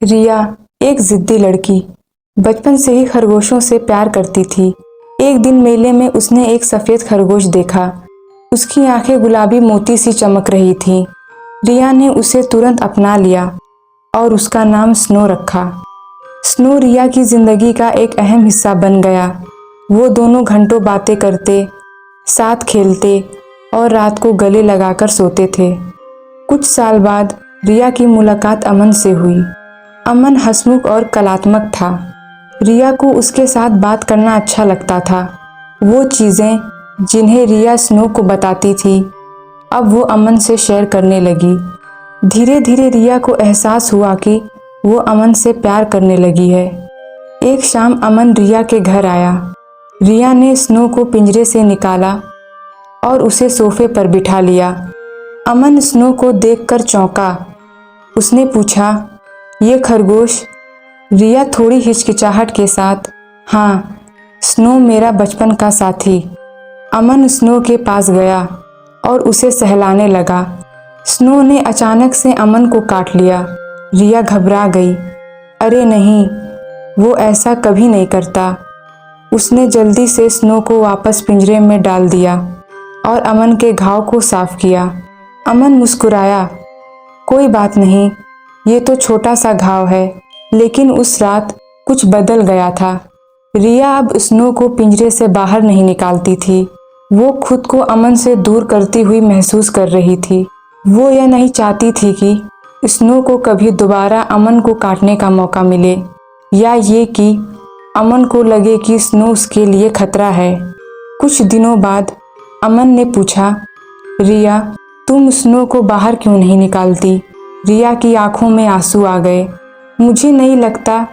रिया एक जिद्दी लड़की बचपन से ही खरगोशों से प्यार करती थी। एक दिन मेले में उसने एक सफ़ेद खरगोश देखा। उसकी आंखें गुलाबी मोती सी चमक रही थीं। रिया ने उसे तुरंत अपना लिया और उसका नाम स्नो रखा। स्नो रिया की जिंदगी का एक अहम हिस्सा बन गया। वो दोनों घंटों बातें करते, साथ खेलते और रात को गले लगाकर सोते थे। कुछ साल बाद रिया की मुलाकात अमन से हुई। अमन हंसमुख और कलात्मक था। रिया को उसके साथ बात करना अच्छा लगता था। वो चीज़ें जिन्हें रिया स्नो को बताती थी, अब वो अमन से शेयर करने लगी। धीरे धीरे रिया को एहसास हुआ कि वो अमन से प्यार करने लगी है। एक शाम अमन रिया के घर आया। रिया ने स्नो को पिंजरे से निकाला और उसे सोफे पर बिठा लिया। अमन स्नो को देखकर चौंका। उसने पूछा, ये खरगोश? रिया थोड़ी हिचकिचाहट के साथ, हाँ, स्नो मेरा बचपन का साथी। अमन स्नो के पास गया और उसे सहलाने लगा। स्नो ने अचानक से अमन को काट लिया। रिया घबरा गई। अरे नहीं, वो ऐसा कभी नहीं करता। उसने जल्दी से स्नो को वापस पिंजरे में डाल दिया और अमन के घाव को साफ किया। अमन मुस्कुराया, कोई बात नहीं, ये तो छोटा सा घाव है। लेकिन उस रात कुछ बदल गया था। रिया अब स्नो को पिंजरे से बाहर नहीं निकालती थी। वो खुद को अमन से दूर करती हुई महसूस कर रही थी। वो यह नहीं चाहती थी कि स्नो को कभी दोबारा अमन को काटने का मौका मिले, या ये कि अमन को लगे कि स्नो उसके लिए खतरा है। कुछ दिनों बाद अमन ने पूछा, रिया, तुम स्नो को बाहर क्यों नहीं निकालती? रिया की आंखों में आंसू आ गए। मुझे नहीं लगता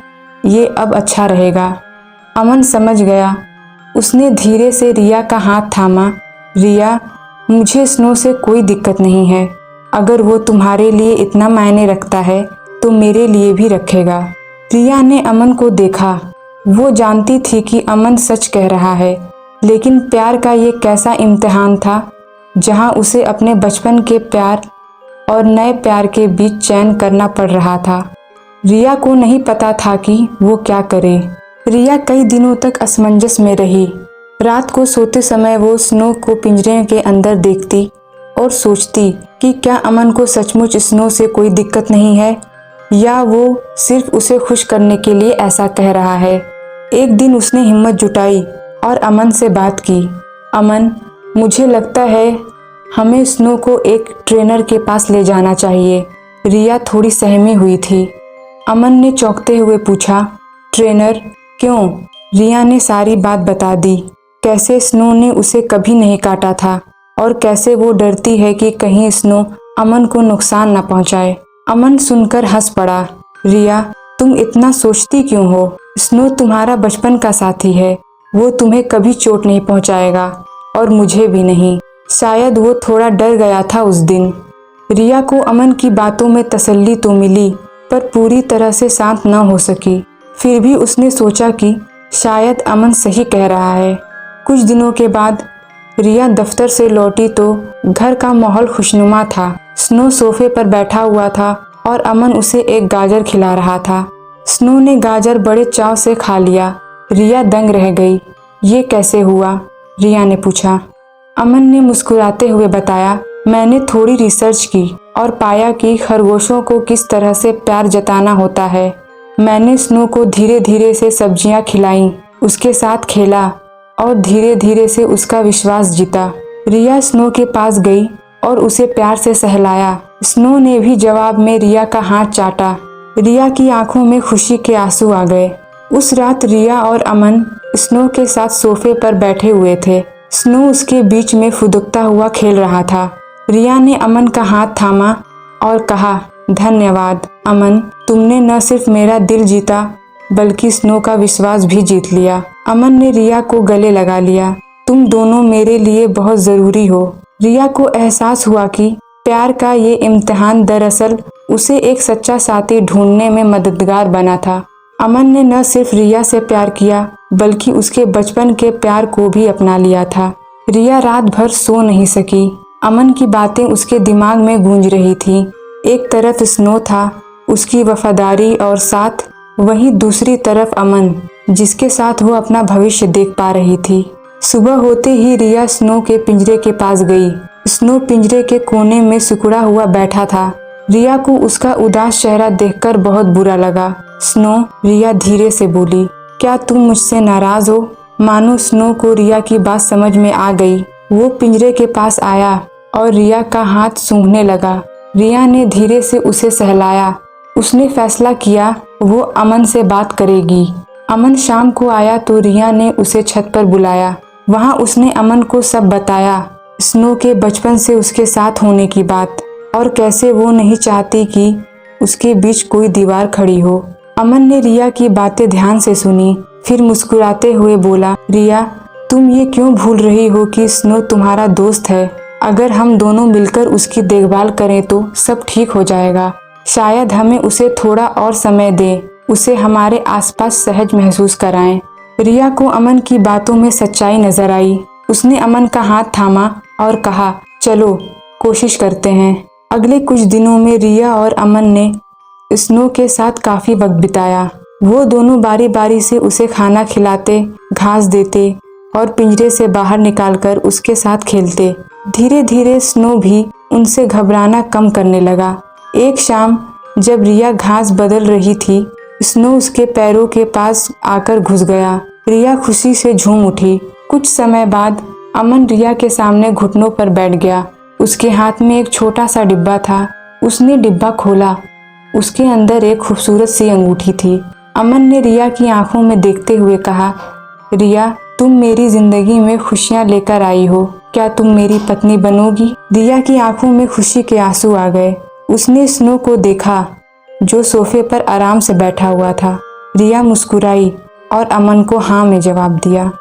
ये अब अच्छा रहेगा। अमन समझ गया। उसने धीरे से रिया का हाथ थामा। रिया, मुझे स्नो से कोई दिक्कत नहीं है। अगर वो तुम्हारे लिए इतना मायने रखता है तो मेरे लिए भी रखेगा। रिया ने अमन को देखा। वो जानती थी कि अमन सच कह रहा है, लेकिन प्यार का ये कैसा इम्तिहान था जहां उसे अपने बचपन के प्यार और नए प्यार के बीच चयन करना पड़ रहा था। रिया को नहीं पता था कि वो क्या करे। रिया कई दिनों तक असमंजस में रही। रात को सोते समय वो स्नो को पिंजरे के अंदर देखती और सोचती कि क्या अमन को सचमुच स्नो से कोई दिक्कत नहीं है, या वो सिर्फ उसे खुश करने के लिए ऐसा कह रहा है। एक दिन उसने हिम्मत जुटाई और अमन से बात की। अमन, मुझे लगता है हमें स्नो को एक ट्रेनर के पास ले जाना चाहिए। रिया थोड़ी सहमी हुई थी। अमन ने चौंकते हुए पूछा, ट्रेनर? क्यों? रिया ने सारी बात बता दी। कैसे स्नो ने उसे कभी नहीं काटा था और कैसे वो डरती है कि कहीं स्नो अमन को नुकसान न पहुंचाए। अमन सुनकर हंस पड़ा। रिया, तुम इतना सोचती क्यों हो? स्नो तुम्हारा बचपन का साथी है। वो तुम्हें कभी चोट नहीं पहुंचाएगा और मुझे भी नहीं। शायद वो थोड़ा डर गया था उस दिन। रिया को अमन की बातों में तसल्ली तो मिली, पर पूरी तरह से शांत न हो सकी। फिर भी उसने सोचा कि शायद अमन सही कह रहा है। कुछ दिनों के बाद रिया दफ्तर से लौटी तो घर का माहौल खुशनुमा था। स्नो सोफे पर बैठा हुआ था और अमन उसे एक गाजर खिला रहा था। स्नो ने गाजर बड़े चाव से खा लिया। रिया दंग रह गई। ये कैसे हुआ? रिया ने पूछा। अमन ने मुस्कुराते हुए बताया, मैंने थोड़ी रिसर्च की और पाया कि खरगोशों को किस तरह से प्यार जताना होता है। मैंने स्नो को धीरे धीरे से सब्जियां खिलाईं, उसके साथ खेला और धीरे धीरे से उसका विश्वास जीता। रिया स्नो के पास गई और उसे प्यार से सहलाया। स्नो ने भी जवाब में रिया का हाथ चाटा। रिया की आंखों में खुशी के आंसू आ गए। उस रात रिया और अमन स्नो के साथ सोफे पर बैठे हुए थे। स्नो उसके बीच में फुदकता हुआ खेल रहा था। रिया ने अमन का हाथ थामा और कहा, धन्यवाद अमन, तुमने न सिर्फ मेरा दिल जीता बल्कि स्नो का विश्वास भी जीत लिया। अमन ने रिया को गले लगा लिया। तुम दोनों मेरे लिए बहुत ज़रूरी हो। रिया को एहसास हुआ कि प्यार का ये इम्तिहान दरअसल उसे एक सच्चा साथी ढूंढने में मददगार बना था। अमन ने न सिर्फ रिया से प्यार किया बल्कि उसके बचपन के प्यार को भी अपना लिया था। रिया रात भर सो नहीं सकी। अमन की बातें उसके दिमाग में गूंज रही थी। एक तरफ स्नो था, उसकी वफादारी और साथ वहीं दूसरी तरफ अमन, जिसके साथ वो अपना भविष्य देख पा रही थी। सुबह होते ही रिया स्नो के पिंजरे के पास गई। स्नो पिंजरे के कोने में सिकुड़ा हुआ बैठा था। रिया को उसका उदास चेहरा देखकर बहुत बुरा लगा। स्नो, रिया धीरे से बोली, क्या तुम मुझसे नाराज हो? मानो स्नो को रिया की बात समझ में आ गई। वो पिंजरे के पास आया और रिया का हाथ सूंघने लगा। रिया ने धीरे से उसे सहलाया। उसने फैसला किया वो अमन से बात करेगी। अमन शाम को आया तो रिया ने उसे छत पर बुलाया। वहां उसने अमन को सब बताया, स्नो के बचपन से उसके साथ होने की बात, और कैसे वो नहीं चाहती कि उसके बीच कोई दीवार खड़ी हो। अमन ने रिया की बातें ध्यान से सुनी, फिर मुस्कुराते हुए बोला, रिया, तुम ये क्यों भूल रही हो कि स्नो तुम्हारा दोस्त है। अगर हम दोनों मिलकर उसकी देखभाल करें तो सब ठीक हो जाएगा। शायद हमें उसे थोड़ा और समय दें, उसे हमारे आसपास सहज महसूस कराएं। रिया को अमन की बातों में सच्चाई नजर आई। उसने अमन का हाथ थामा और कहा, चलो कोशिश करते हैं। अगले कुछ दिनों में रिया और अमन ने स्नो के साथ काफी वक्त बिताया। वो दोनों बारी बारी से उसे खाना खिलाते, घास देते और पिंजरे से बाहर निकालकर उसके साथ खेलते। धीरे धीरे स्नो भी उनसे घबराना कम करने लगा। एक शाम जब रिया घास बदल रही थी, स्नो उसके पैरों के पास आकर घुस गया। रिया खुशी से झूम उठी। कुछ समय बाद अमन रिया के सामने घुटनों पर बैठ गया। उसके हाथ में एक छोटा सा डिब्बा था। उसने डिब्बा खोला। उसके अंदर एक खूबसूरत सी अंगूठी थी। अमन ने रिया की आंखों में देखते हुए कहा, रिया, तुम मेरी जिंदगी में खुशियां लेकर आई हो। क्या तुम मेरी पत्नी बनोगी? रिया की आंखों में खुशी के आंसू आ गए। उसने स्नो को देखा जो सोफे पर आराम से बैठा हुआ था। रिया मुस्कुराई और अमन को हाँ में जवाब दिया।